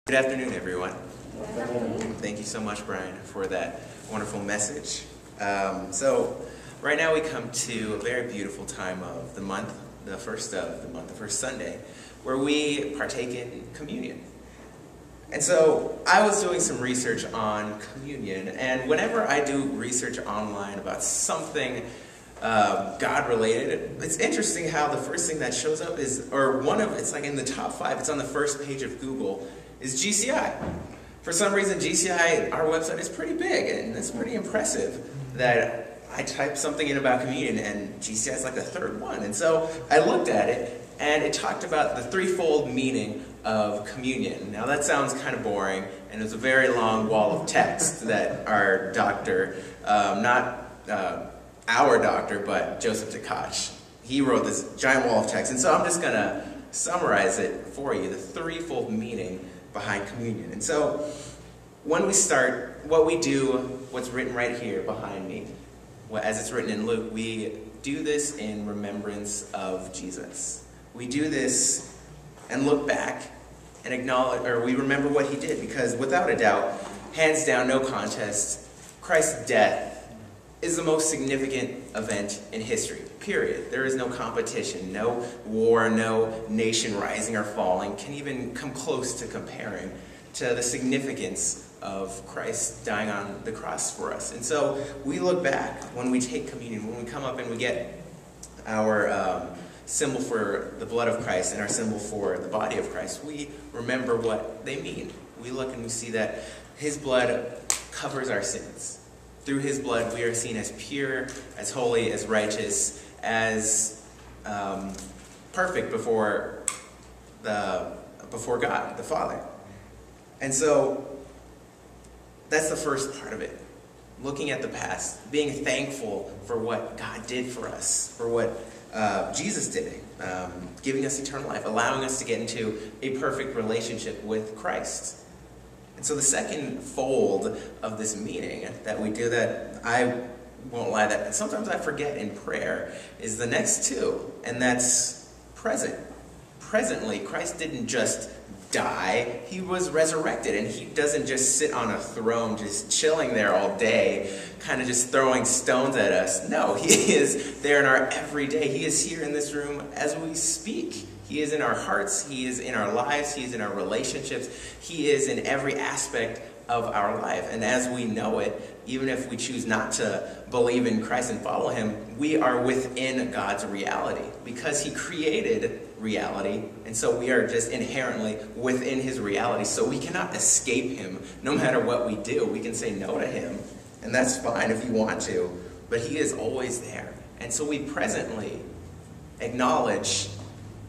Good afternoon, everyone. Good afternoon. Thank you so much, Brian, for that wonderful message. So right now we come to a very beautiful time of the month, the first Sunday, where we partake in communion. And so I was doing some research on communion, and whenever I do research online about something God-related, it's interesting how the first thing that shows up is, it's like in the top 5, it's on the first page of Google, is GCI. For some reason, GCI, our website, is pretty big, and it's pretty impressive that I typed something in about communion, and GCI is like the third one. And so I looked at it, and it talked about the threefold meaning of communion. Now that sounds kind of boring, and it's a very long wall of text that our doctor, not our doctor, but Joseph Tkach, he wrote this giant wall of text. And so I'm just going to summarize it for you, the threefold meaning behind communion. And so when we start, what we do, what's written right here behind me, as it's written in Luke, we do this in remembrance of Jesus. We do this and look back and acknowledge, or we remember what he did, because without a doubt, hands down, no contest, Christ's death is the most significant event in history, period. There is no competition, no war, no nation rising or falling can even come close to comparing to the significance of Christ dying on the cross for us. And so we look back when we take communion, when we come up and we get our symbol for the blood of Christ and our symbol for the body of Christ, we remember what they mean. We look and we see that his blood covers our sins. Through his blood, we are seen as pure, as holy, as righteous, as perfect before God, the Father. And so that's the first part of it. Looking at the past, being thankful for what God did for us, for what Jesus did, giving us eternal life, allowing us to get into a perfect relationship with Christ. And so the second fold of this meaning that we do, that I won't lie, that sometimes I forget in prayer, is the next two, and that's present. Presently, Christ didn't just die, he was resurrected, and he doesn't just sit on a throne just chilling there all day, kind of just throwing stones at us. No, he is there in our everyday. He is here in this room as we speak. He is in our hearts, he is in our lives, he is in our relationships, he is in every aspect of our life. And as we know it, even if we choose not to believe in Christ and follow him, we are within God's reality, because he created reality, and so we are just inherently within his reality. So we cannot escape him no matter what we do. We can say no to him, and that's fine if you want to, but he is always there. And so we presently acknowledge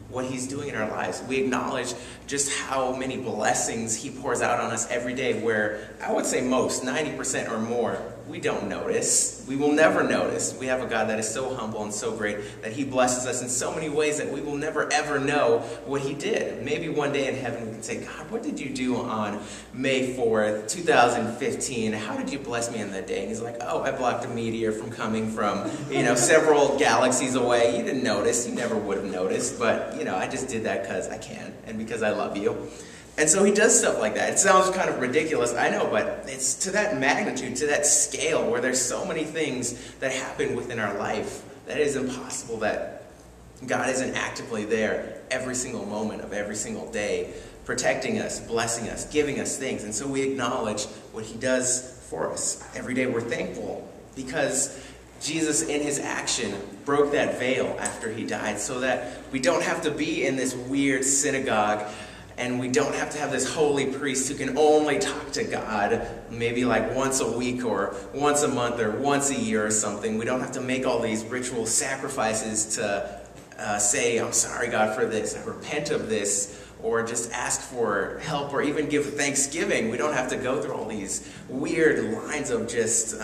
what he's doing in our lives. We acknowledge just how many blessings he pours out on us every day, where I would say most, 90% or more, we don't notice. We will never notice. We have a God that is so humble and so great that he blesses us in so many ways that we will never ever know what he did. Maybe one day in heaven we can say, God, what did you do on May 4th, 2015? How did you bless me in that day? And he's like, oh, I blocked a meteor from coming from, several galaxies away. You didn't notice. You never would have noticed. But, I just did that because I can and because I love you. And so he does stuff like that. It sounds kind of ridiculous, I know, but it's to that magnitude, to that scale, where there's so many things that happen within our life that it is impossible that God isn't actively there every single moment of every single day, protecting us, blessing us, giving us things. And so we acknowledge what he does for us. Every day we're thankful because Jesus, in his action, broke that veil after he died, so that we don't have to be in this weird synagogue, and we don't have to have this holy priest who can only talk to God maybe like once a week or once a month or once a year or something. We don't have to make all these ritual sacrifices to say, I'm sorry, God, for this. I repent of this. Or just ask for help, or even give thanksgiving. We don't have to go through all these weird lines of just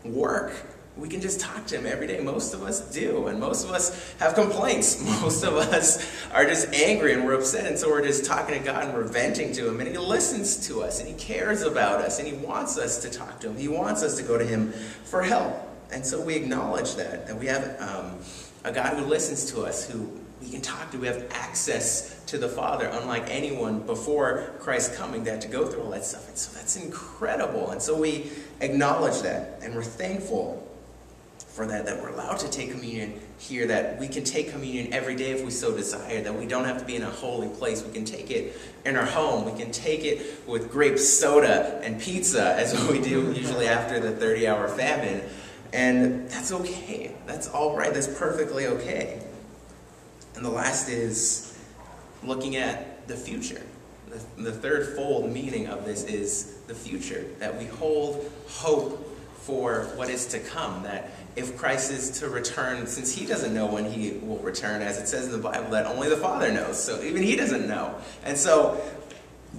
work. We can just talk to him every day. Most of us do, and most of us have complaints. Most of us are just angry and we're upset, and so we're just talking to God and we're venting to him, and he listens to us, and he cares about us, and he wants us to talk to him. He wants us to go to him for help. And so we acknowledge that we have a God who listens to us, who we can talk to. We have access to the Father, unlike anyone before Christ's coming that had to go through all that stuff. And so that's incredible. And so we acknowledge that, and we're thankful for that we're allowed to take communion here, that we can take communion every day if we so desire, that we don't have to be in a holy place. We can take it in our home. We can take it with grape soda and pizza, as we do usually after the 30-hour famine. And that's okay. That's all right. That's perfectly okay. And the last is looking at the future. The third fold meaning of this is the future, that we hold hope for what is to come, that if Christ is to return, since he doesn't know when he will return, as it says in the Bible, that only the Father knows, so even he doesn't know. And so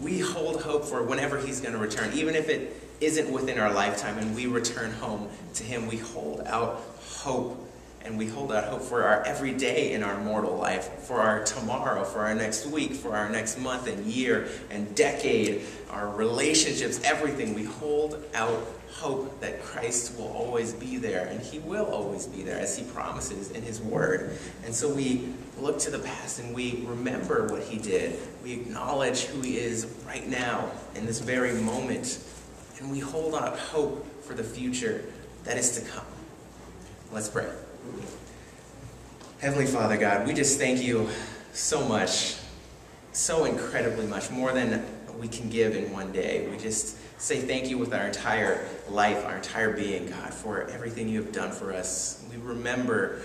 we hold hope for whenever he's going to return, even if it isn't within our lifetime and we return home to him, we hold out hope. And we hold out hope for our every day in our mortal life, for our tomorrow, for our next week, for our next month and year and decade, our relationships, everything. We hold out hope that Christ will always be there, and he will always be there, as he promises in his word. And so we look to the past and we remember what he did. We acknowledge who he is right now in this very moment, and we hold out hope for the future that is to come. Let's pray. Heavenly Father God, we just thank you so much, so incredibly much, more than we can give in one day. We just say thank you with our entire life, our entire being, God, for everything you have done for us. We remember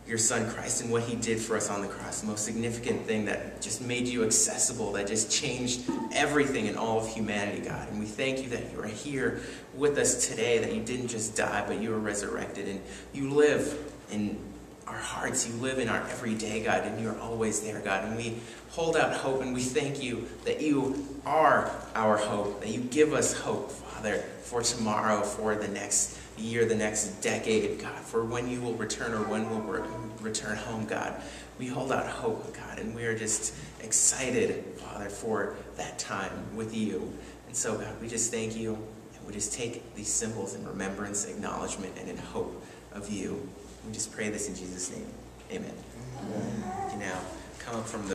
your Son Christ and what he did for us on the cross, the most significant thing that just made you accessible, that just changed everything in all of humanity, God. And we thank you that you are here with us today, that you didn't just die, but you were resurrected, and you live in our hearts, you live in our everyday, God, and you're always there, God. And we hold out hope, and we thank you that you are our hope, that you give us hope, Father, for tomorrow, for the next year, the next decade, God, for when you will return or when we'll return home, God. We hold out hope, God, and we are just excited, Father, for that time with you. And so, God, we just thank you, and we just take these symbols in remembrance, acknowledgement, and in hope of you. We just pray this in Jesus' name. Amen. You can now come up from the